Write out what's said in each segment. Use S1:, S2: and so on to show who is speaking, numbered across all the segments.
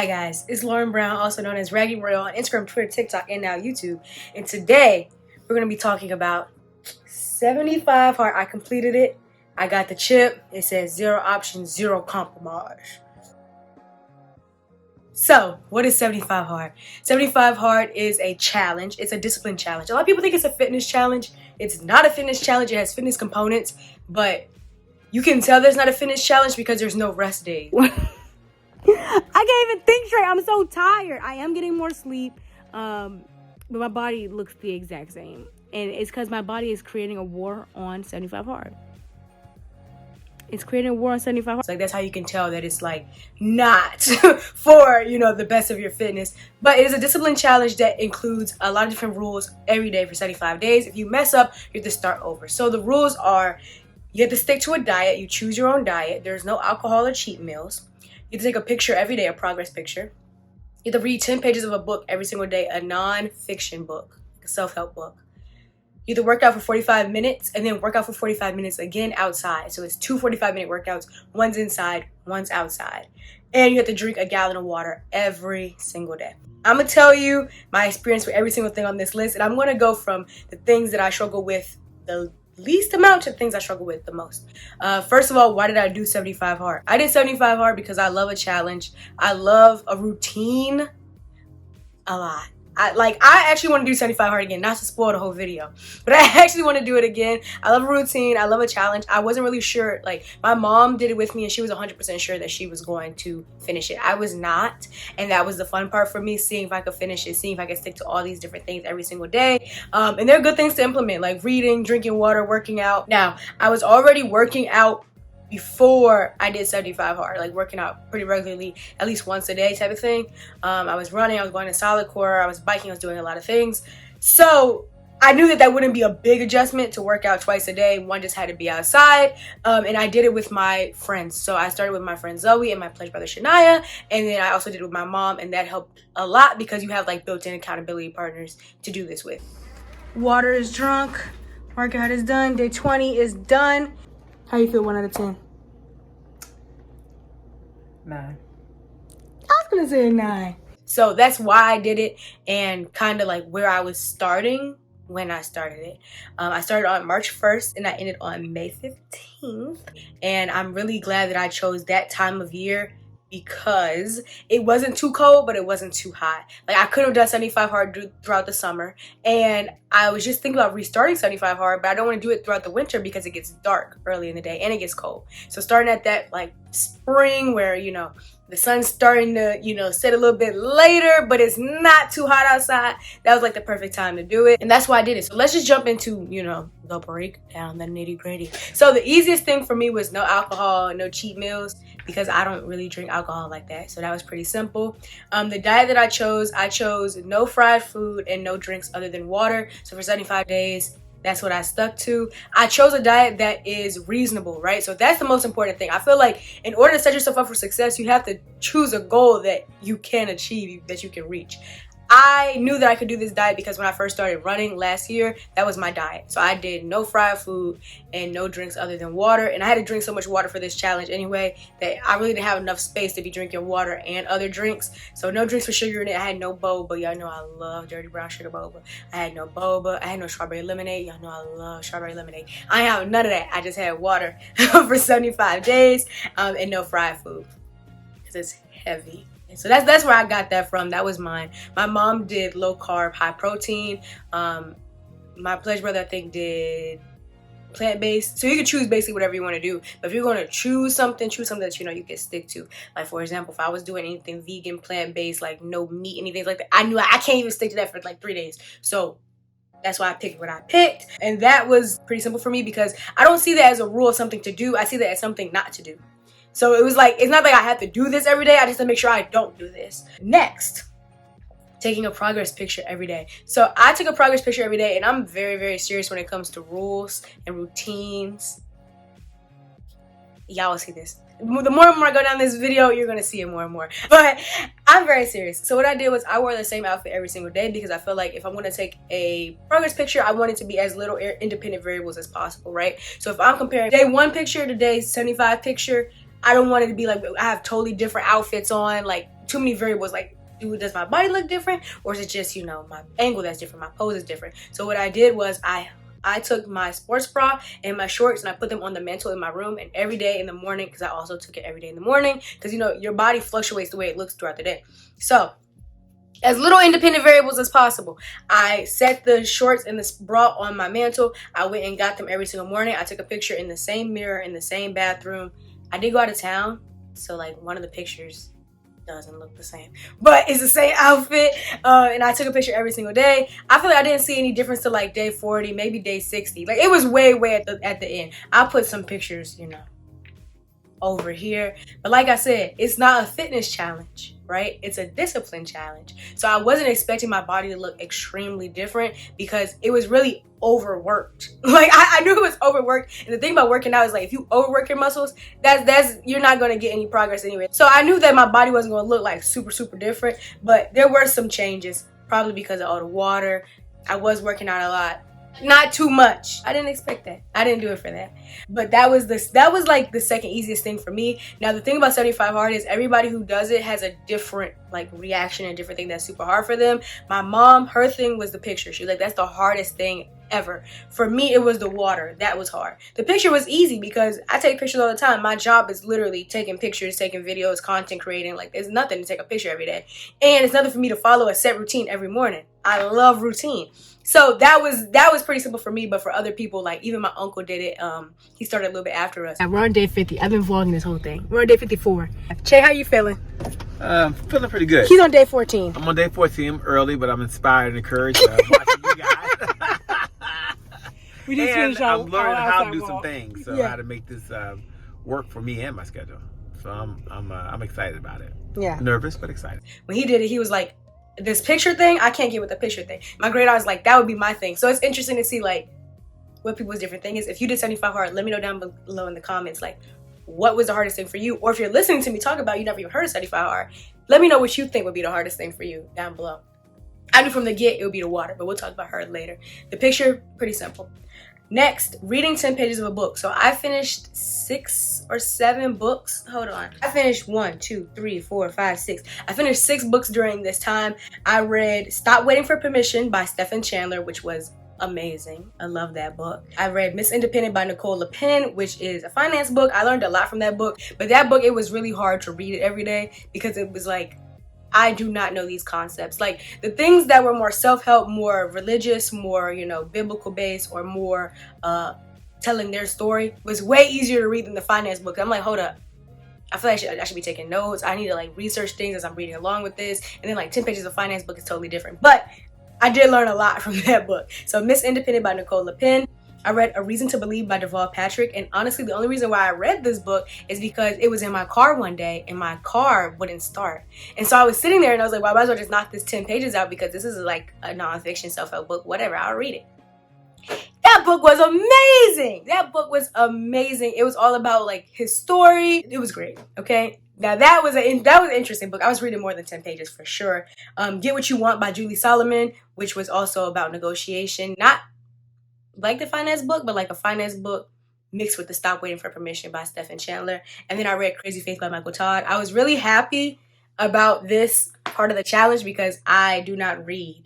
S1: Hi guys, it's Lauren Brown, also known as Raggy Royal on Instagram, Twitter, TikTok, and now YouTube. And today, we're going to be talking about 75 hard. I completed it. I got the chip. It says 0 options, 0 compromise. So, what is 75 hard? 75 hard is a challenge. It's a discipline challenge. A lot of people think it's a fitness challenge. It's not a fitness challenge. It has fitness components, but you can tell there's not a fitness challenge because there's no rest days.
S2: I can't even think straight. I'm so tired. I am getting more sleep, but my body looks the exact same. And it's because my body is creating a war on 75 hard. It's creating a war on 75 hard.
S1: Like, that's how you can tell that it's like not for, the best of your fitness. But it is a discipline challenge that includes a lot of different rules every day for 75 days. If you mess up, you have to start over. So the rules are, you have to stick to a diet. You choose your own diet. There's no alcohol or cheat meals. You have to take a picture every day, a progress picture. You have to read 10 pages of a book every single day, a non-fiction book, a self-help book. You have to work out for 45 minutes and then work out for 45 minutes again outside. So it's 2 45-minute workouts, one's inside, one's outside. And you have to drink a gallon of water every single day. I'm going to tell you my experience with every single thing on this list, and I'm going to go from the things that I struggle with the least amount to things I struggle with the most. First of all, why did I do 75 hard? I did 75 hard because I love a challenge. I love a routine a lot. I actually want to do 75 hard again, not to spoil the whole video, but I actually want to do it again. I love a routine. I love a challenge. I wasn't really sure. Like, my mom did it with me and she was 100% sure that she was going to finish it. I was not, and that was the fun part for me, seeing if I could finish it, seeing if I could stick to all these different things every single day. And they're good things to implement, like reading, drinking water, working out. Now, I was already working out before I did 75 hard, like working out pretty regularly, at least once a day type of thing. I was running, I was going to solid core, I was biking, I was doing a lot of things. So I knew that wouldn't be a big adjustment to work out twice a day. One just had to be outside. And I did it with my friends. So I started with my friend Zoe and my pledge brother Shania. And then I also did it with my mom, and that helped a lot because you have like built-in accountability partners to do this with. Water is drunk, workout is done, day 20 is done. How you feel 1 out of 10?
S3: 9.
S1: I was gonna say a 9. So that's why I did it, and kind of like where I was starting when I started it. I started on March 1st and I ended on May 15th. And I'm really glad that I chose that time of year because it wasn't too cold, but it wasn't too hot. Like, I could have done 75 hard throughout the summer, and I was just thinking about restarting 75 hard, but I don't want to do it throughout the winter because it gets dark early in the day and it gets cold. So starting at that like spring where, the sun's starting to, set a little bit later, but it's not too hot outside, that was like the perfect time to do it. And that's why I did it. So let's just jump into, the breakdown, the nitty gritty. So the easiest thing for me was no alcohol, no cheat meals, because I don't really drink alcohol like that. So that was pretty simple. The diet that I chose no fried food and no drinks other than water. So for 75 days, that's what I stuck to. I chose a diet that is reasonable, right? So that's the most important thing. I feel like in order to set yourself up for success, you have to choose a goal that you can achieve, that you can reach. I knew that I could do this diet because when I first started running last year, that was my diet. So I did no fried food and no drinks other than water. And I had to drink so much water for this challenge anyway that I really didn't have enough space to be drinking water and other drinks. So no drinks with sugar in it. I had no boba. Y'all know I love dirty brown sugar boba. I had no boba. I had no strawberry lemonade. Y'all know I love strawberry lemonade. I didn't have none of that. I just had water for 75 days and no fried food because it's heavy. So that's where I got that from. That was mine. My mom did low carb, high protein. My pledge brother, I think, did plant-based. So you can choose basically whatever you want to do. But if you're going to choose something that you can stick to. Like, for example, if I was doing anything vegan, plant-based, like no meat, anything like that, I knew I can't even stick to that for like 3 days. So that's why I picked what I picked. And that was pretty simple for me because I don't see that as a rule of something to do. I see that as something not to do. So it was like, it's not like I have to do this every day. I just have to make sure I don't do this. Next, taking a progress picture every day. So I took a progress picture every day, and I'm very, very serious when it comes to rules and routines. Y'all will see this. The more and more I go down this video, you're going to see it more and more. But I'm very serious. So what I did was I wore the same outfit every single day because I feel like if I'm going to take a progress picture, I want it to be as little independent variables as possible, right? So if I'm comparing day 1 picture to day 75 picture, I don't want it to be like I have totally different outfits on, like too many variables. Like, does my body look different, or is it just, you know, my angle that's different, my pose is different? So what I did was I took my sports bra and my shorts and I put them on the mantle in my room, and every day in the morning, because I also took it every day in the morning, because, you know, your body fluctuates the way it looks throughout the day. So as little independent variables as possible. I set the shorts and the bra on my mantle. I went and got them every single morning. I took a picture in the same mirror in the same bathroom. I did go out of town, so like one of the pictures doesn't look the same, but it's the same outfit. And I took a picture every single day. I feel like I didn't see any difference to like day 40, maybe day 60. Like, it was way at the end. I put some pictures, you know, over here, but like I said, it's not a fitness challenge, right? It's a discipline challenge. So I wasn't expecting my body to look extremely different because it was really overworked. Like, I knew it was overworked, and the thing about working out is, like, if you overwork your muscles, that's you're not going to get any progress anyway. So I knew that my body wasn't going to look like super different, but there were some changes, probably because of all the water. I was working out a lot. Not too much. I didn't expect that. I didn't do it for that. But that was like the second easiest thing for me. Now, the thing about 75 hard is everybody who does it has a different like reaction and different thing that's super hard for them. My mom, her thing was the picture. She was like, that's the hardest thing ever. For me, it was the water. That was hard. The picture was easy because I take pictures all the time. My job is literally taking pictures, taking videos, content creating. Like, there's nothing to take a picture every day. And it's nothing for me to follow a set routine every morning. I love routine. So that was pretty simple for me, but for other people, like even my uncle did it. He started a little bit after us. We're on day 50. I've been vlogging this whole thing. We're on day 54. Che, how you feeling?
S3: Feeling pretty good.
S1: He's on day 14.
S3: I'm on day 14. I'm early, but I'm inspired and encouraged watching you guys.
S2: We just finished
S3: I'm learning how to do
S2: walk.
S3: some things, so how to make this work for me and my schedule. So I'm excited about it.
S1: Yeah.
S3: Nervous, but excited.
S1: When he did it, he was like, this picture thing, I can't get with the picture thing. My great aunt was like, that would be my thing. So it's interesting to see like what people's different thing is. If you did 75 hard, let me know down below in the comments like what was the hardest thing for you, or if you're listening to me talk about you never even heard of 75 hard, let me know what you think would be the hardest thing for you down below. I knew from the get it would be the water, but we'll talk about her later. The picture, pretty simple. Next, reading 10 pages of a book. So I finished 6 or 7 books. Hold on. I finished 1, 2, 3, 4, 5, 6. I finished 6 books during this time. I read Stop Waiting for Permission by Stephen Chandler, which was amazing. I love that book. I read Miss Independent by Nicole Le Pen, which is a finance book. I learned a lot from that book, but that book, it was really hard to read it every day because it was like, I do not know these concepts. Like the things that were more self-help, more religious, more, you know, biblical based, or more telling their story was way easier to read than the finance book. I'm like, hold up. I feel like I should be taking notes. I need to like research things as I'm reading along with this. And then like 10 pages of finance book is totally different. But I did learn a lot from that book. So Miss Independent by Nicole Le Pen. I read A Reason to Believe by Deval Patrick, and honestly the only reason why I read this book is because it was in my car one day and my car wouldn't start. And so I was sitting there and I was like, well, I might as well just knock this 10 pages out because this is like a nonfiction self-help book, whatever, I'll read it. That book was amazing. That book was amazing. It was all about like his story. It was great, okay? Now that was an interesting book. I was reading more than 10 pages for sure. Get What You Want by Julie Solomon, which was also about negotiation. Not like the finance book, but like a finance book mixed with the Stop Waiting for Permission by Stephen Chandler. And then I read Crazy Faith by Michael Todd. I was really happy about this part of the challenge because I do not read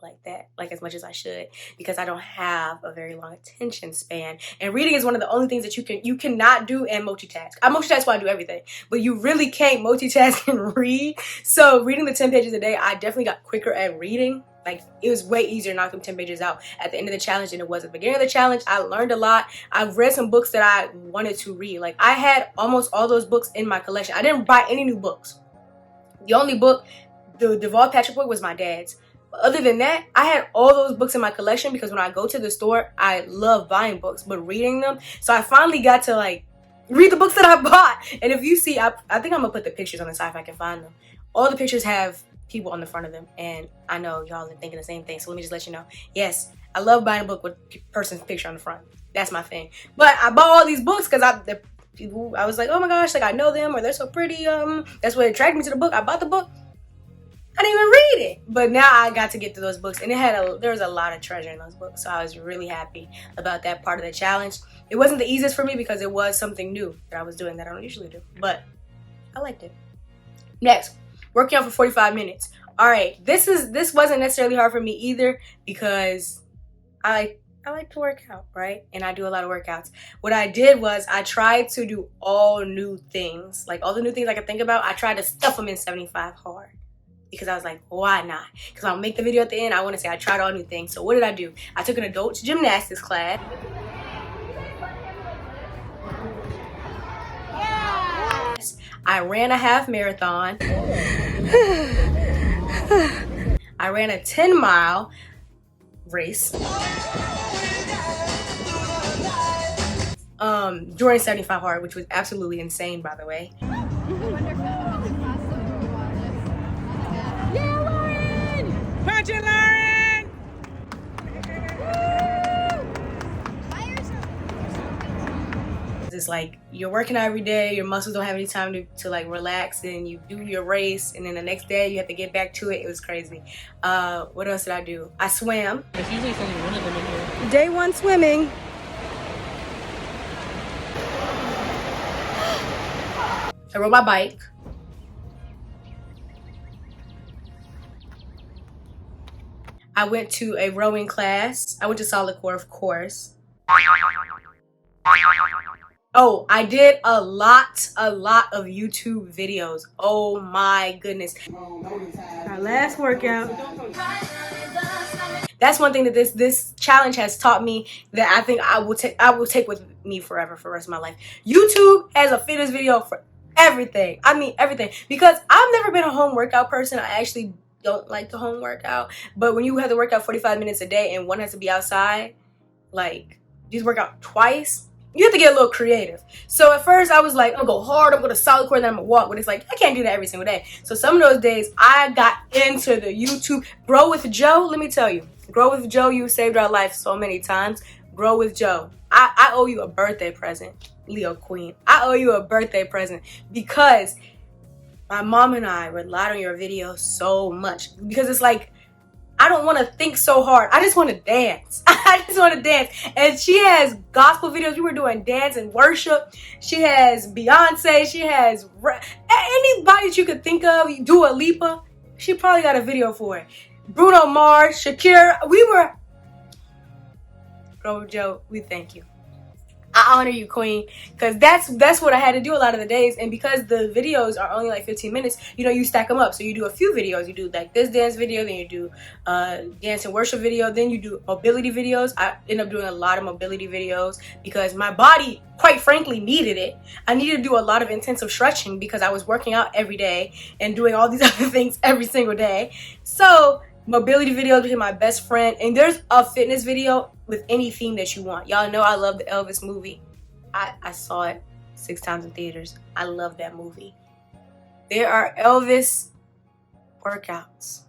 S1: like that, like as much as I should, because I don't have a very long attention span. And reading is one of the only things that you cannot do and multitask. I multitask while I do everything, but you really can't multitask and read. So reading the 10 pages a day, I definitely got quicker at reading. Like it was way easier to knock them 10 pages out at the end of the challenge than it was at the beginning of the challenge. I learned a lot. I've read some books that I wanted to read. Like I had almost all those books in my collection. I didn't buy any new books. The only book, the Deval Patrick book, was my dad's. But other than that, I had all those books in my collection because when I go to the store, I love buying books, but reading them. So I finally got to like read the books that I bought. And if you see, I think I'm gonna put the pictures on the side if I can find them. All the pictures have people on the front of them, and I know y'all are thinking the same thing, so let me just let you know. Yes, I love buying a book with person's picture on the front. That's my thing. But I bought all these books because I was like, oh my gosh, like I know them, or they're so pretty. That's what attracted me to the book. I bought the book. I didn't even read it, but now I got to get to those books, and there was a lot of treasure in those books, so I was really happy about that part of the challenge. It wasn't the easiest for me because it was something new that I was doing that I don't usually do, but I liked it. Next, Working out for 45 minutes. All right, this wasn't necessarily hard for me either because I like to work out, right? And I do a lot of workouts. What I did was I tried to do all new things. Like all the new things I could think about, I tried to stuff them in 75 hard. Because I was like, why not? Because I'll make the video at the end. I want to say I tried all new things. So what did I do? I took an adult gymnastics class. I ran a half marathon. I ran a 10-mile race. During 75 hard, which was absolutely insane, by the way.
S2: Yeah, Lauren!
S3: Punch it, Lauren!
S1: It's like you're working out every day, your muscles don't have any time to like relax, and you do your race, and then the next day you have to get back to it. It was crazy. What else did I do? I swam.
S4: There's usually only one of them in here.
S2: Day 1 swimming.
S1: I rode my bike. I went to a rowing class. I went to solid core, of course. Oh, I did a lot of YouTube videos. Oh my goodness.
S2: Our last workout.
S1: That's one thing that this challenge has taught me that I think I will take with me forever for the rest of my life. YouTube has a fitness video for everything. I mean everything. Because I've never been a home workout person. I actually don't like the home workout. But when you have to work out 45 minutes a day and one has to be outside, like just work out twice, you have to get a little creative. So at first I was like, I'm gonna go hard, I'm gonna solid core, then I'm gonna walk. But it's like, I can't do that every single day. So some of those days I got into the YouTube. Grow with Joe, let me tell you. Grow with Joe, you saved our life so many times. Grow with Joe. I owe you a birthday present, Leo Queen. I owe you a birthday present because my mom and I relied on your videos so much. Because it's like, I don't want to think so hard. I just want to dance. I just want to dance. And she has gospel videos. We were doing dance and worship. She has Beyonce. She has anybody that you could think of. Dua Lipa. She probably got a video for it. Bruno Mars, Shakira. We were... Bro, Joe, we thank you. I honor you, queen, because that's what I had to do a lot of the days. And because the videos are only like 15 minutes, you know, you stack them up. So you do a few videos. You do like this dance video, then you do dance and worship video, then you do mobility videos. I end up doing a lot of mobility videos because my body, quite frankly, needed it. I needed to do a lot of intensive stretching because I was working out every day and doing all these other things every single day. So mobility videos became my best friend. And there's a fitness video with any theme that you want. Y'all know I love the Elvis movie. I saw it 6 times in theaters. I love that movie. There are Elvis workouts.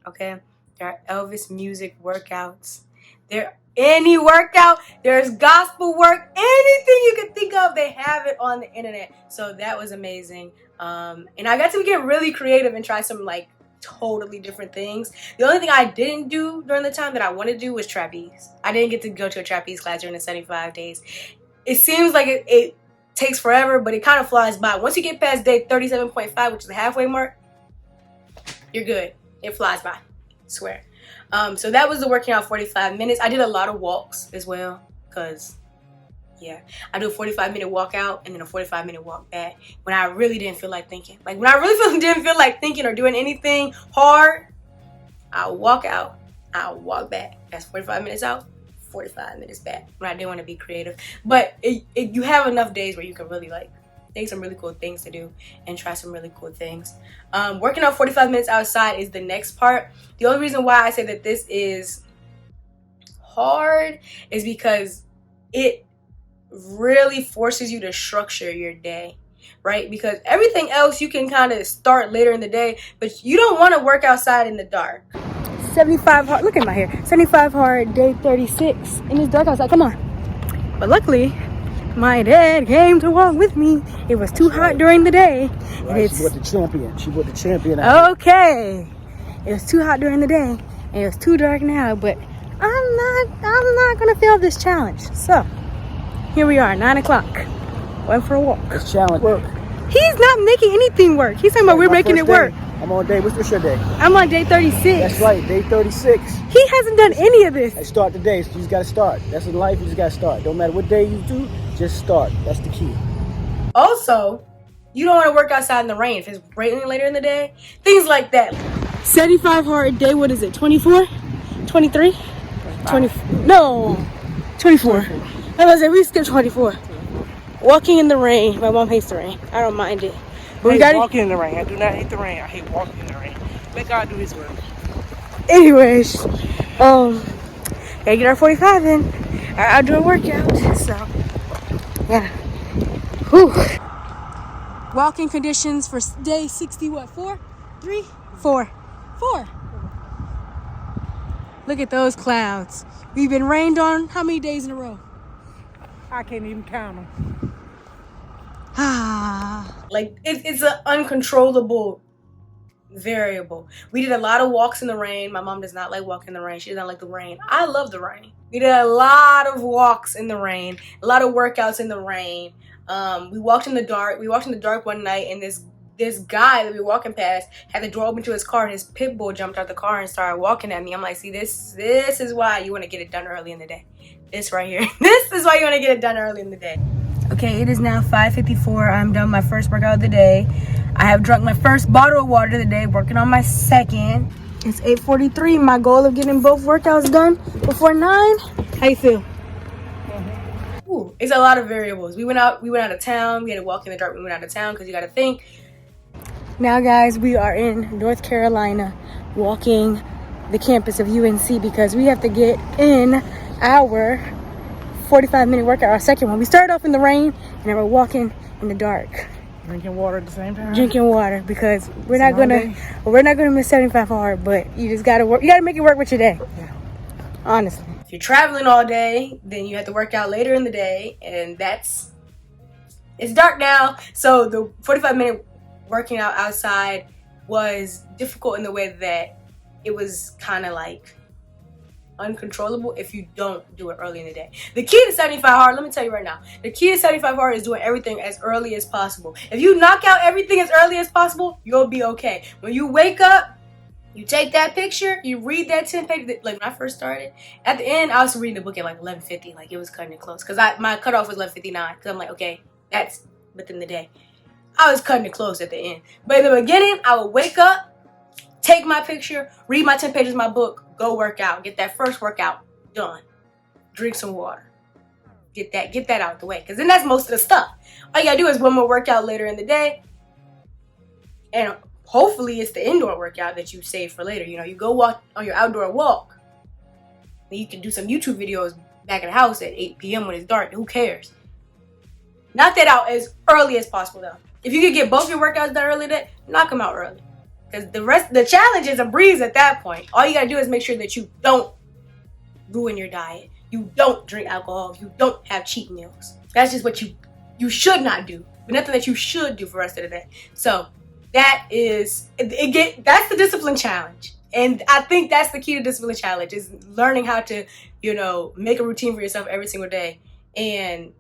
S1: Okay? There are Elvis music workouts. There any workout, there's gospel work, anything you can think of, they have it on the internet. So that was amazing. And I got to get really creative and try some like totally different things. The only thing I didn't do during the time that I wanted to do was trapeze. I didn't get to go to a trapeze class during the 75 days. It seems like it takes forever, but it kind of flies by. Once you get past day 37.5, which is the halfway mark, you're good. It flies by, I swear. So that was the working out 45 minutes. I did a lot of walks as well because yeah, I do a 45-minute walk out and then a 45-minute walk back when I really didn't feel like thinking. Like when I really didn't feel like thinking or doing anything hard, I'll walk out, I'll walk back. That's 45 minutes out, 45 minutes back when I didn't want to be creative. But you have enough days where you can really like think some really cool things to do and try some really cool things. Working out 45 minutes outside is the next part. The only reason why I say that this is hard is because it really forces you to structure your day, right? Because everything else you can kind of start later in the day, but you don't want to work outside in the dark.
S2: 75 hard, look at my hair. 75 hard, day 36, and it's dark outside, come on. But luckily, my dad came to walk with me. It was too hot during the day.
S4: Right, she brought the champion. She brought the champion out.
S2: Okay. It was too hot during the day, and it was too dark now, but I'm not gonna fail this challenge. So here we are, 9 o'clock. Went for a walk.
S4: This challenge work.
S2: He's not making anything work. He's talking about we're making it work.
S4: I'm on day, what's your day?
S2: I'm on day 36.
S4: That's right, day 36.
S2: He hasn't done any of this.
S4: Hey, start the day, so you just gotta start. That's in life, you just gotta start. Don't matter what day you do, just start. That's the key.
S1: Also, you don't want to work outside in the rain if it's raining later in the day. Things like that.
S2: 75 hard day, what is it, 24? 23? 20, no, 24. I was gonna say, we skipped 24. Walking in the rain. My mom hates the rain. I don't mind it. But
S5: I
S2: we got
S5: walking in the rain. I do not hate the rain. I hate walking in the rain. Let God do his work.
S2: Anyways, gotta get our 45 in. Our outdoor workout. So, yeah. Whew. Walking conditions for day 60, what, 4? 3? 4. 4. Look at those clouds. We've been rained on how many days in a row?
S5: I can't even count them.
S1: Like, it's an uncontrollable variable. We did a lot of walks in the rain. My mom does not like walking in the rain. She does not like the rain. I love the rain. We did a lot of walks in the rain, a lot of workouts in the rain. We walked in the dark. We walked in the dark one night, and this guy that we were walking past had the door open to his car, and his pit bull jumped out the car and started walking at me. I'm like, see, this is why you want to get it done early in the day. This right here. This is why you want to get it done early in the day. Okay, it is now 5:54. I'm done my first workout of the day. I have drunk my first bottle of water of the day, working on my second. It's 8:43. My goal of getting both workouts done before 9. How you feel? Ooh, it's a lot of variables. We went out of town. We had to walk in the dark when we went out of town because you got to think. Now, guys, we are in North Carolina walking the campus of UNC because we have to get in our 45-minute workout, our second one. We started off in the rain, and then we're walking in the dark.
S5: Drinking water at the same time.
S2: Drinking water because we're not gonna miss 75 hard, but you just gotta work. You gotta make it work with your day.
S5: Yeah.
S2: Honestly.
S1: If you're traveling all day, then you have to work out later in the day, and it's dark now. So the 45-minute working out outside was difficult in the way that it was kind of like uncontrollable if you don't do it early in the day. The key to 75 hard, let me tell you right now, the key to 75 hard is doing everything as early as possible. If you knock out everything as early as possible, you'll be okay. When you wake up, you take that picture, you read that 10 pages. Like when I first started, at the end, I was reading the book at like 11:50, like it was cutting it close. Because my cutoff was 11:59, because I'm like, okay, that's within the day. I was cutting it close at the end. But in the beginning, I would wake up, take my picture, read my 10 pages of my book, go work out, get that first workout done, drink some water, get that out the way, because then that's most of the stuff. All you gotta do is one more workout later in the day, and hopefully it's the indoor workout that you save for later. You know, you go walk on your outdoor walk, and you can do some YouTube videos back at the house at 8 p.m. when it's dark. Who cares? Knock that out as early as possible, though. If you could get both your workouts done early today, knock them out early. Because the challenge is a breeze at that point. All you gotta do is make sure that you don't ruin your diet. You don't drink alcohol. You don't have cheat meals. That's just what you should not do. But nothing that you should do for the rest of the day. So that is, that's the discipline challenge. And I think that's the key to discipline challenge, is learning how to, make a routine for yourself every single day and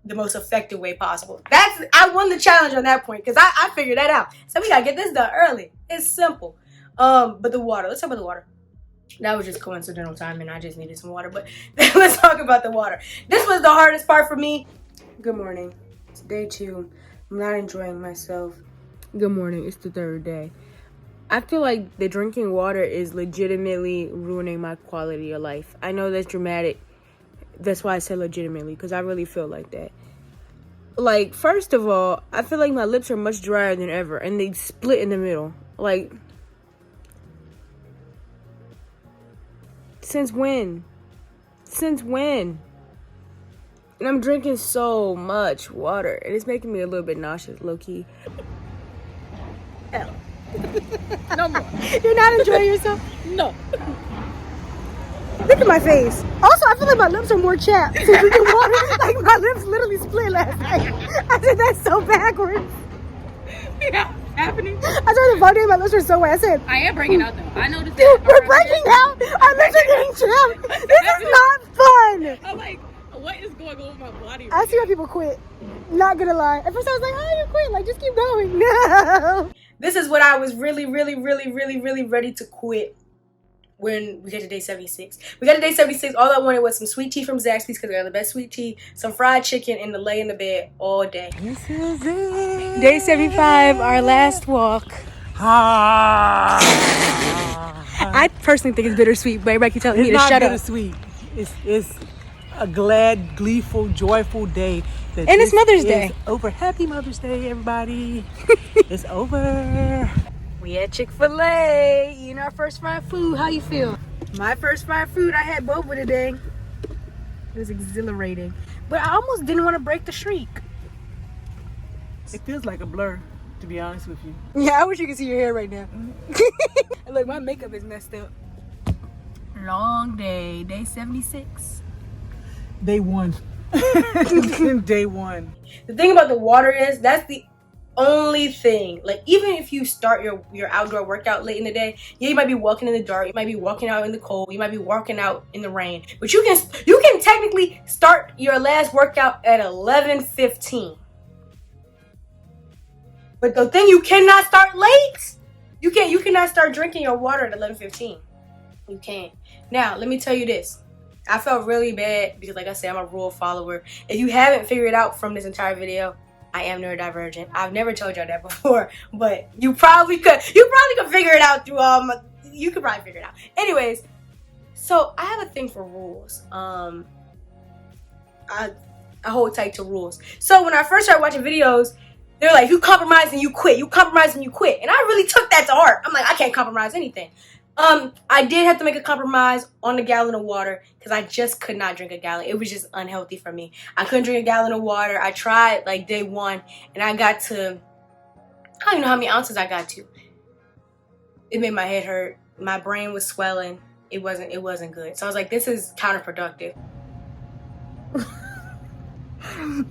S1: the most effective way possible. I won the challenge on that point because I figured that out. So we gotta get this done early. It's simple. But the water, let's talk about the water. That was just coincidental timing. I just needed some water. But let's talk about the water. This was the hardest part for me. Good morning. It's day 2. I'm not enjoying myself. Good morning. It's the 3rd day. I feel like the drinking water is legitimately ruining my quality of life. I know that's dramatic. That's why I said legitimately, because I really feel like that. Like, first of all, I feel like my lips are much drier than ever, and they split in the middle. Like, since when? Since when? And I'm drinking so much water, and it's making me a little bit nauseous, low-key.
S2: No more. You're not enjoying yourself?
S5: No.
S2: Look at my face. Also, I feel like my lips are more chapped since drinking water. Like, my lips literally split last night. I said, that's so backwards.
S6: Yeah, happening.
S2: I started voting, my lips were so wet. I said,
S6: I am breaking out though. I noticed
S2: dude,
S6: that.
S2: we're breaking out. Our lips are getting chapped. This is not fun.
S6: I'm like, what is going on with my body?
S2: I see why people quit. Not gonna lie. At first I was like, oh, you quit. Like, just keep going. No.
S1: this is what I was really ready to quit when we got to day 76. We got to day 76. All I wanted was some sweet tea from Zaxby's because they're the best sweet tea, some fried chicken, and to lay in the bed all day.
S2: This is it. Day 75, our last walk. I personally think it's bittersweet, but everybody keep telling me to shut up.
S5: It's not bittersweet. It's a glad, gleeful, joyful day.
S2: And it's Mother's Day.
S5: Over. Happy Mother's Day, everybody. It's over.
S2: We at Chick-fil-A eating our first fried food. How you feel? My first fried food, I had boba today. It was exhilarating. But I almost didn't want to break the streak.
S5: It feels like a blur, to be honest with you.
S2: Yeah, I wish you could see your hair right now. And look, my makeup is messed up. Long day, day 76.
S5: Day 1. Day 1.
S1: The thing about the water is that's the only thing. Like, even if you start your outdoor workout late in the day, yeah, you might be walking in the dark, you might be walking out in the cold, you might be walking out in the rain, but you can technically start your last workout at 11:15. But the thing, you cannot start late. You cannot start drinking your water at 11:15. You can't. Now, let me tell you this. I felt really bad because, like I said, I'm a rule follower. If you haven't figured out from this entire video, I am neurodivergent. I've never told y'all that before, but you probably could figure it out through you could probably figure it out. Anyways, so I have a thing for rules. I hold tight to rules. So when I first started watching videos, they're like, you compromise and you quit. You compromise and you quit. And I really took that to heart. I'm like, I can't compromise anything. I did have to make a compromise on the gallon of water because I just could not drink a gallon. It was just unhealthy for me. I couldn't drink a gallon of water. I tried like day 1 and I got to, I don't even know how many ounces I got to. It made my head hurt. My brain was swelling. It wasn't good. So I was like, this is counterproductive.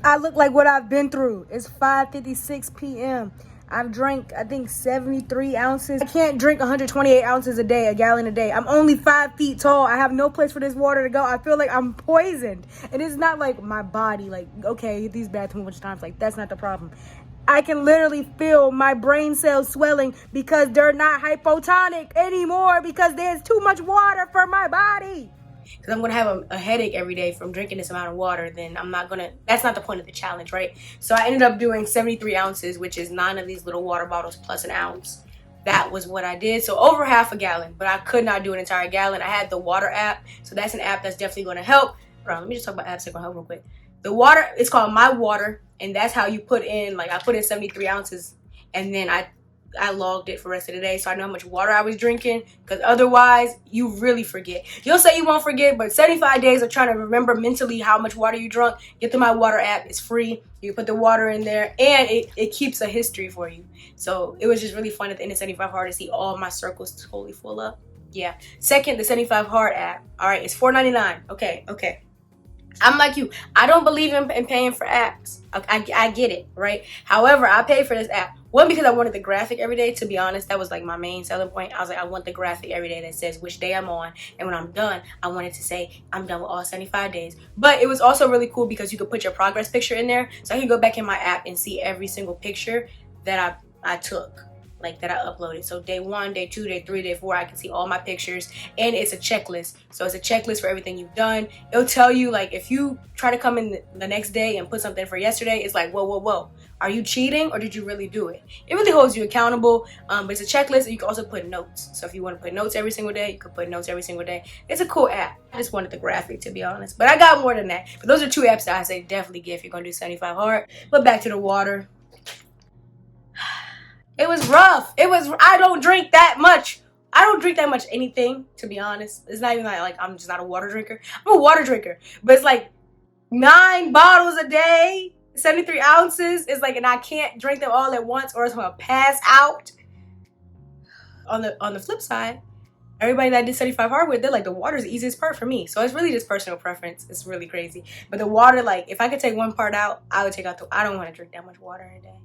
S2: I look like what I've been through. It's 5:56 p.m. I've drank, I think, 73 ounces. I can't drink 128 ounces a day, a gallon a day. I'm only 5 feet tall. I have no place for this water to go. I feel like I'm poisoned. And it's not like my body, like, okay, these bathrooms a bunch of times. Like, that's not the problem. I can literally feel my brain cells swelling because they're not hypotonic anymore because there's too much water for my body.
S1: Because I'm going to have a headache every day from drinking this amount of water, then I'm not going to, that's not the point of the challenge, right? So I ended up doing 73 ounces, which is 9 of these little water bottles plus an ounce. That was what I did. So over half a gallon, but I could not do an entire gallon. I had the water app. So that's an app that's definitely going to help. Hold on, let me just talk about apps that are going to help real quick. The water, it's called My Water. And that's how you put in, like I put in 73 ounces and then I logged it for the rest of the day so I know how much water I was drinking, because otherwise you really forget. You'll say you won't forget, but 75 days of trying to remember mentally how much water you drunk. Get the My Water app. It's free. You put the water in there and it keeps a history for you. So it was just really fun at the end of 75 Hard to see all my circles totally full up. Yeah. Second, the 75 Hard app. All right, it's $4.99. Okay. I'm like you. I don't believe in paying for apps. I get it, right? However, I paid for this app. One, because I wanted the graphic every day. To be honest, that was like my main selling point. I was like, I want the graphic every day that says which day I'm on. And when I'm done, I wanted to say I'm done with all 75 days. But it was also really cool because you could put your progress picture in there. So I can go back in my app and see every single picture that I took, like that I uploaded. So day 1, day 2, day 3, day 4, I can see all my pictures, and it's a checklist. So it's a checklist for everything you've done. It'll tell you, like, if you try to come in the next day and put something for yesterday, it's like, whoa. Are you cheating or did you really do it? It really holds you accountable, but it's a checklist, and you can also put notes. So if you want to put notes every single day, you could put notes every single day. It's a cool app. I just wanted the graphic, to be honest. But I got more than that. But those are 2 apps that I say definitely get if you're going to do 75 Hard. But back to the water. It was rough. I don't drink that much. I don't drink that much anything, to be honest. It's not even like I'm just not a water drinker. I'm a water drinker. But it's like 9 bottles a day, 73 ounces. It's like, and I can't drink them all at once or else I'm going to pass out. On the flip side, everybody that I did 75 Hard with, they're like, the water is the easiest part for me. So it's really just personal preference. It's really crazy. But the water, like, if I could take one part out, I would take out I don't want to drink that much water in a day.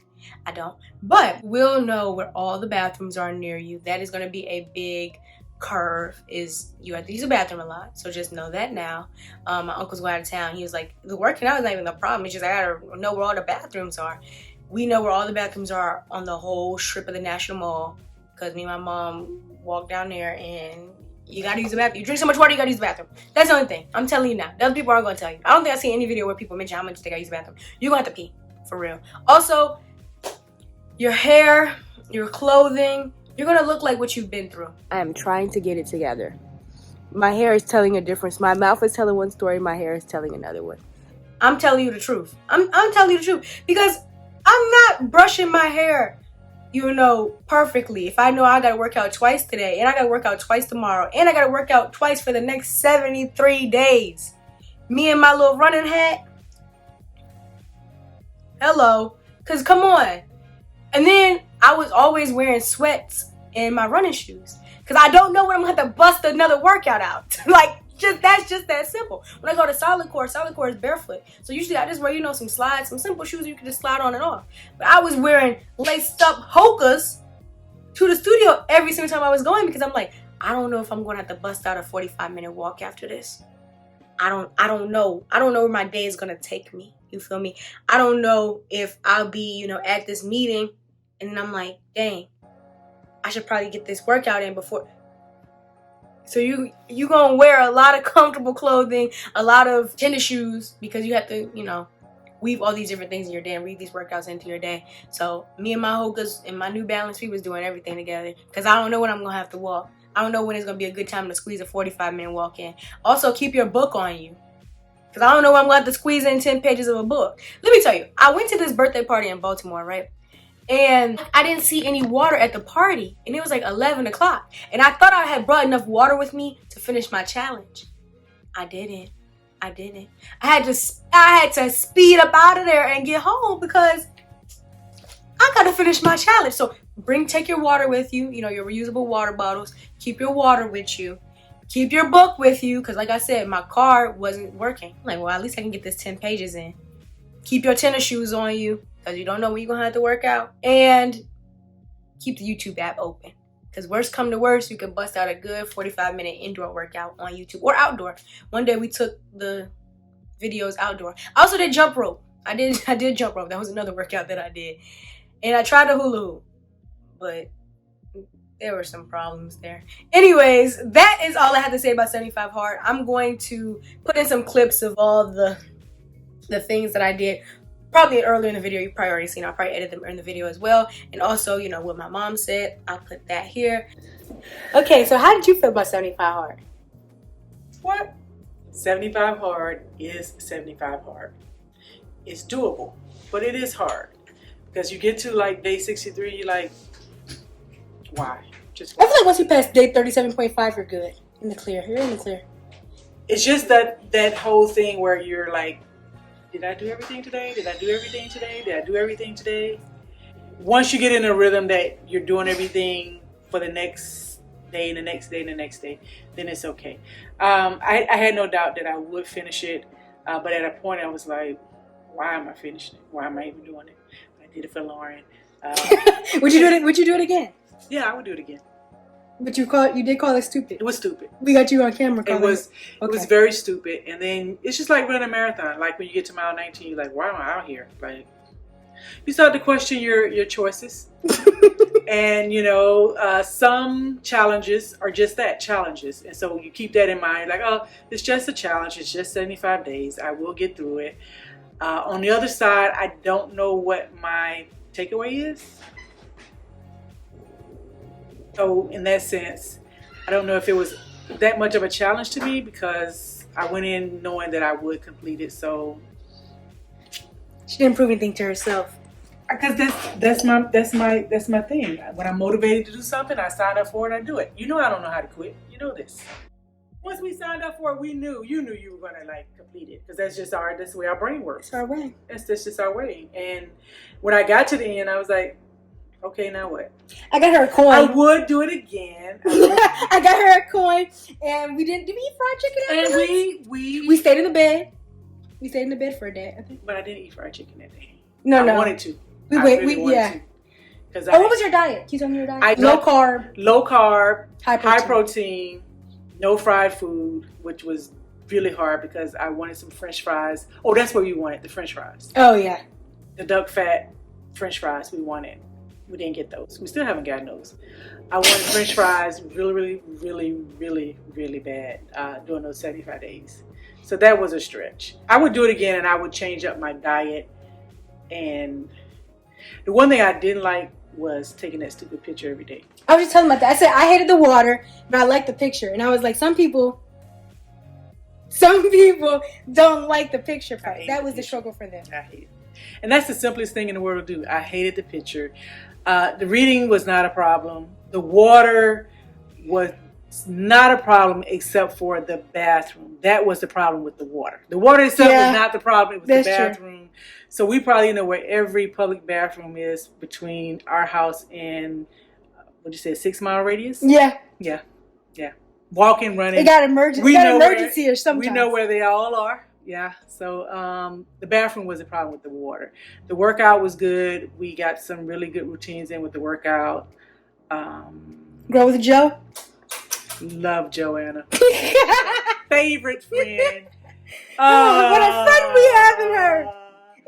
S1: I don't. But we'll know where all the bathrooms are near you. That is going to be a big curve. Is you have to use the bathroom a lot. So just know that now. My uncle's going out of town. He was like, the working out is not even the problem. It's just I got to know where all the bathrooms are. We know where all the bathrooms are on the whole strip of the National Mall, because me and my mom walked down there, and you gotta use the bathroom. You drink so much water, you gotta use the bathroom. That's the only thing. I'm telling you now. The other people aren't gonna tell you. I don't think I see any video where people mention how much they gotta use the bathroom. You're gonna have to pee, for real. Also, your hair, your clothing, you're gonna look like what you've been through. I am trying to get it together. My hair is telling a difference. My mouth is telling one story, my hair is telling another one. I'm telling you the truth. I'm telling you the truth, because I'm not brushing my hair, you know, perfectly. If I know I gotta work out twice today, and I gotta work out twice tomorrow, and I gotta work out twice for the next 73 days. Me and my little running hat. Hello. Cause come on. And then I was always wearing sweats and my running shoes. Cause I don't know when I'm gonna have to bust another workout out. Like, that's just that simple. When I go to solid core is barefoot. So usually I just wear, you know, some slides, some simple shoes you can just slide on and off. But I was wearing laced up Hokas to the studio every single time I was going, because I'm like, I don't know if I'm gonna have to bust out a 45-minute walk after this. I don't know. I don't know where my day is gonna take me. You feel me? I don't know if I'll be, you know, at this meeting and then I'm like, dang, I should probably get this workout in before. So you gonna wear a lot of comfortable clothing, a lot of tennis shoes, because you have to, you know, weave all these different things in your day and read these workouts into your day. So me and my Hokas and my New Balance, we was doing everything together, because I don't know when I'm gonna have to walk. I don't know when it's gonna be a good time to squeeze a 45-minute walk in. Also, keep your book on you, because I don't know when I'm gonna have to squeeze in 10 pages of a book. Let me tell you, I went to this birthday party in Baltimore, right? And I didn't see any water at the party, and it was like 11 o'clock. And I thought I had brought enough water with me to finish my challenge. I didn't. I had to speed up out of there and get home, because I gotta finish my challenge. So take your water with you, you know, your reusable water bottles. Keep your water with you. Keep your book with you, because like I said, my car wasn't working. I'm like, well, at least I can get this 10 pages in. Keep your tennis shoes on you, because you don't know when you're going to have to work out. And keep the YouTube app open, because worst come to worst, you can bust out a good 45-minute indoor workout on YouTube or outdoor. One day we took the videos outdoor. I also did jump rope. I did jump rope. That was another workout that I did. And I tried to hula hoop, but there were some problems there. Anyways, that is all I have to say about 75 Hard. I'm going to put in some clips of all the things that I did probably earlier in the video. You probably already seen. I'll probably edit them in the video as well. And also, you know, what my mom said, I'll put that here. Okay, so how did you feel about 75 Hard?
S5: What? 75 Hard is 75 Hard. It's doable, but it is hard. Because you get to like day 63, you're like, why? Just why?
S1: I feel like once you pass day 37.5, you're good. In the clear. You're in the clear.
S5: It's just that whole thing where you're like, did I do everything today? Did I do everything today? Did I do everything today? Once you get in a rhythm that you're doing everything for the next day and the next day and the next day, then it's okay. I had no doubt that I would finish it, but at a point I was like, why am I finishing it? Why am I even doing it? I did it for Lauren.
S1: Would you do it again?
S5: Yeah, I would do it again.
S1: But you did call it stupid.
S5: It was stupid.
S1: We got you on camera.
S5: It was very stupid. And then it's just like running a marathon. Like when you get to mile 19, you're like, why am I out here? Like, you start to question your choices. And you know, some challenges are just that, challenges. And so you keep that in mind. Like, oh, it's just a challenge. It's just 75 days. I will get through it. On the other side, I don't know what my takeaway is. So in that sense, I don't know if it was that much of a challenge to me, because I went in knowing that I would complete it. So
S1: she didn't prove anything to herself.
S5: Because that's my thing. When I'm motivated to do something, I sign up for it. I do it. You know, I don't know how to quit. You know this. Once we signed up for it, you knew you were gonna like complete it, because that's the way our brain works.
S1: It's our way.
S5: That's just our way. And when I got to the end, I was like, okay, now what?
S1: I got her a coin.
S5: I would do it again.
S1: I got her a coin, and we eat fried chicken.
S5: And
S1: we stayed in the bed. We stayed in the bed for a day, I think.
S5: But I didn't eat fried chicken that day.
S1: No.
S5: I wanted to.
S1: We wanted to. What was your diet? Can you tell me your diet? Low carb,
S5: high protein, no fried food, which was really hard because I wanted some French fries. Oh, that's what you wanted, the French fries.
S1: Oh yeah.
S5: The duck fat French fries we wanted. We didn't get those. We still haven't gotten those. I wanted French fries really bad during those 75 days. So that was a stretch. I would do it again, and I would change up my diet. And the one thing I didn't like was taking that stupid picture every day.
S1: I was just telling about that. I said I hated the water, but I liked the picture. And I was like, some people don't like the picture part. That was the struggle for them.
S5: I hate it. And that's the simplest thing in the world to do. I hated the picture. The reading was not a problem. The water was not a problem except for the bathroom. That was the problem with the water. The water itself was not the problem. It was the bathroom. True. So we probably know where every public bathroom is between our house and, what'd you say, a 6 mile radius?
S1: Yeah.
S5: Yeah. Yeah. Walking, running.
S1: They got emergency or sometimes.
S5: We know where they all are. Yeah. So the bathroom was a problem with the water. The workout was good. We got some really good routines in with the workout.
S1: Grow with Joe?
S5: Love Joanna. Favorite friend.
S1: What a friend we have in her.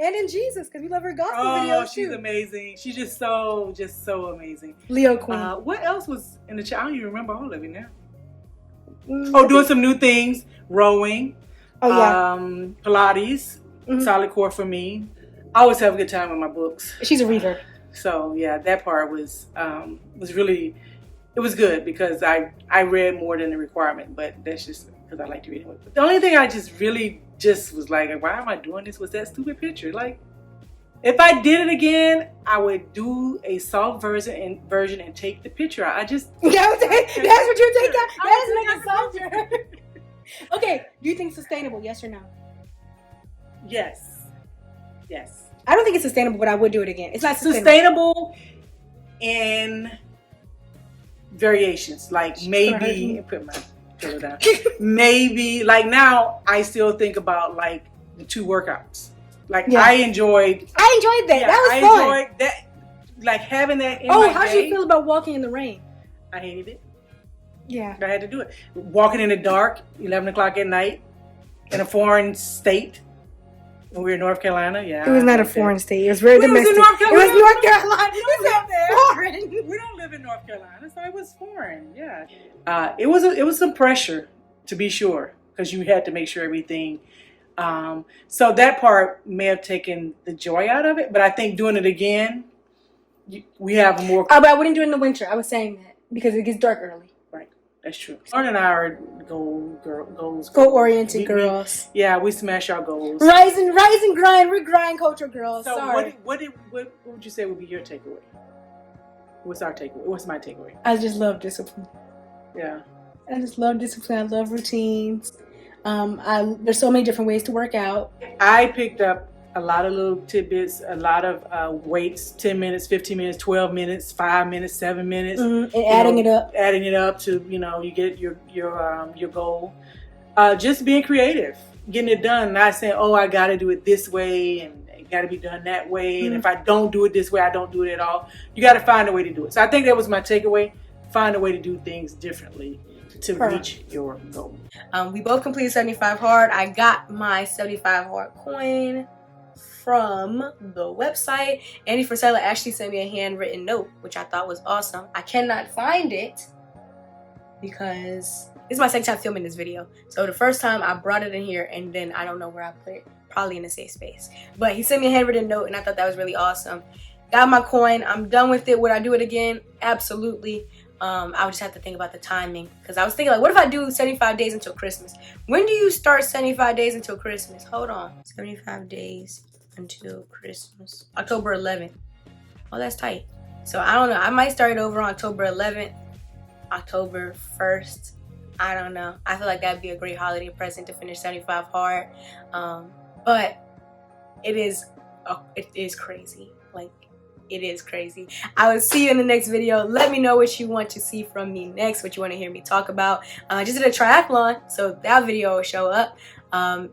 S1: And in Jesus, because we love her gospel videos too.
S5: She's amazing. She's just so amazing.
S1: Leo Queen.
S5: What else was in the chat? I don't even remember all of it now. Doing some new things. Rowing.
S1: Oh, yeah.
S5: Pilates. Solid core for me. I always have a good time with my books.
S1: She's a reader.
S5: So yeah, that part was really, it was good because I read more than the requirement, but that's just because I like to read it. But the only thing I just was like, why am I doing this? Was that stupid picture? Like, if I did it again, I would do a soft version and take the picture out. That's what you take out.
S1: That is like a softer. Okay, do you think sustainable? Yes or no?
S5: Yes.
S1: I don't think it's sustainable, but I would do it again. It's not
S5: sustainable in variations. Like maybe put my pillow down. Maybe like now I still think about like the 2 workouts. Like I enjoyed that.
S1: Yeah, that was fun.
S5: I enjoyed that. Like having that in my day.
S1: How did you feel about walking in the rain?
S5: I hated it.
S1: Yeah.
S5: But I had to do it. Walking in the dark, 11 o'clock at night, in a foreign state. When we were in North Carolina,
S1: It was not a foreign state. It was very domestic. It was North Carolina.
S5: We don't live in North Carolina, so it was foreign. Yeah. It was some pressure, to be sure, because you had to make sure everything. So that part may have taken the joy out of it, but I think doing it again, we have more.
S1: But I wouldn't do it in the winter. I was saying that because it gets dark early.
S5: Right. That's true. Lauren and I are goals.
S1: Goal-oriented girls.
S5: We smash our goals.
S1: Rise and grind. We're grind culture girls.
S5: So
S1: sorry.
S5: What would you say would be your takeaway? What's our takeaway? What's my takeaway?
S1: I just love discipline.
S5: Yeah.
S1: I just love discipline. I love routines. There's so many different ways to work out.
S5: I picked up a lot of little tidbits, a lot of weights, 10 minutes, 15 minutes, 12 minutes, 5 minutes, 7 minutes.
S1: And adding it up
S5: to, you get your goal. Just being creative, getting it done, not saying, I got to do it this way and it got to be done that way. And if I don't do it this way, I don't do it at all. You got to find a way to do it. So I think that was my takeaway. Find a way to do things differently to reach your goal.
S1: We both completed 75 hard. I got my 75 hard coin from the website. Andy Frisella actually sent me a handwritten note, which I thought was awesome. I cannot find it because this is my second time filming this video. So the first time I brought it in here and then I don't know where I put it. Probably in a safe space. But he sent me a handwritten note and I thought that was really awesome. Got my coin. I'm done with it. Would I do it again? Absolutely. I would just have to think about the timing because I was thinking like, what if I do 75 days until Christmas? When do you start 75 days until Christmas? Hold on. 75 days until Christmas. October 11th. Oh, that's tight. So I don't know. I might start it over on October 11th, October 1st. I don't know. I feel like that'd be a great holiday present to finish 75 hard. But it is crazy. Like, it is crazy. I will see you in the next video. Let me know what you want to see from me next, what you want to hear me talk about. I just did a triathlon, so that video will show up.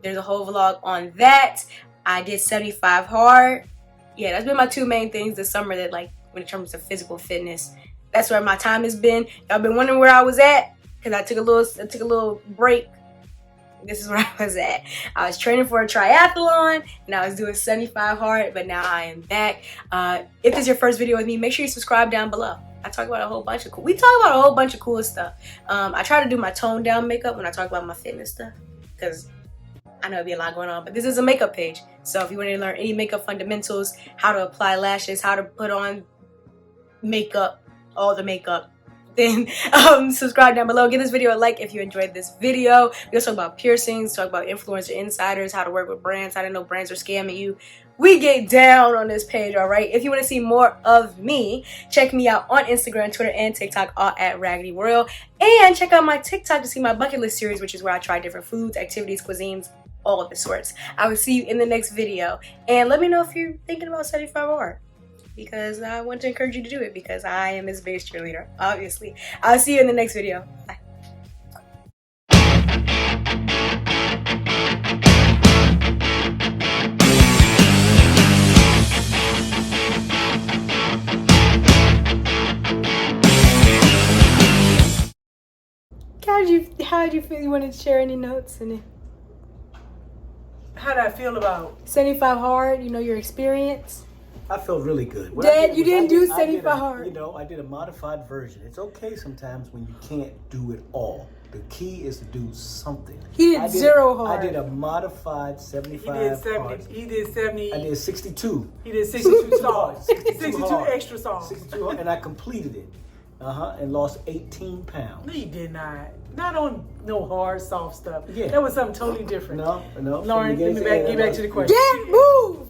S1: There's a whole vlog on that. I did 75 hard. Yeah, that's been my 2 main things this summer that, like, when it comes to physical fitness, that's where my time has been. Y'all been wondering where I was at because I took a little break this is where I was at. I was training for a triathlon and I was doing 75 hard, but now I am back. If this is your first video with me, make sure you subscribe down below. I talk about a whole bunch of cool, we talk about a whole bunch of cool stuff. I try to do my toned down makeup when I talk about my fitness stuff, because I know it'd be a lot going on, but this is a makeup page. So if you want to learn any makeup fundamentals, how to apply lashes, how to put on makeup, all the makeup, then subscribe down below. Give this video a like if you enjoyed this video. We also talk about piercings, talk about influencer insiders, how to work with brands, how to know brands are scamming you. We get down on this page, all right? If you want to see more of me, check me out on Instagram, Twitter, and TikTok, all at Raggedy Royal. And check out my TikTok to see my bucket list series, which is where I try different foods, activities, cuisines, all of the sorts. I will see you in the next video. And let me know if you're thinking about 75 hard, because I want to encourage you to do it, because I am his biggest cheerleader, obviously. I'll see you in the next video. Bye. How'd you feel? You want to share any notes? And
S5: How did I feel about
S1: 75 hard, you know, your experience?
S4: I felt really good. What
S1: Dad,
S4: I did
S1: you
S4: was
S1: didn't
S4: I
S1: do
S4: did- I did
S1: 75
S4: a-
S1: hard.
S4: You know, I did a modified version. It's okay sometimes when you can't do it all. The key is to do something.
S1: He did 0 hard.
S4: I did a modified 75 hard.
S5: He did 70.
S4: I did 62.
S5: He did 62 songs.
S4: 62 hard.
S5: extra songs.
S4: 62 hard, and I completed it. And lost 18 pounds.
S5: No, you did not. Not on no hard, soft stuff.
S4: Yeah.
S5: That was something totally different.
S4: No.
S5: Lauren,
S4: So you
S5: get back to the question.
S1: Dad, move!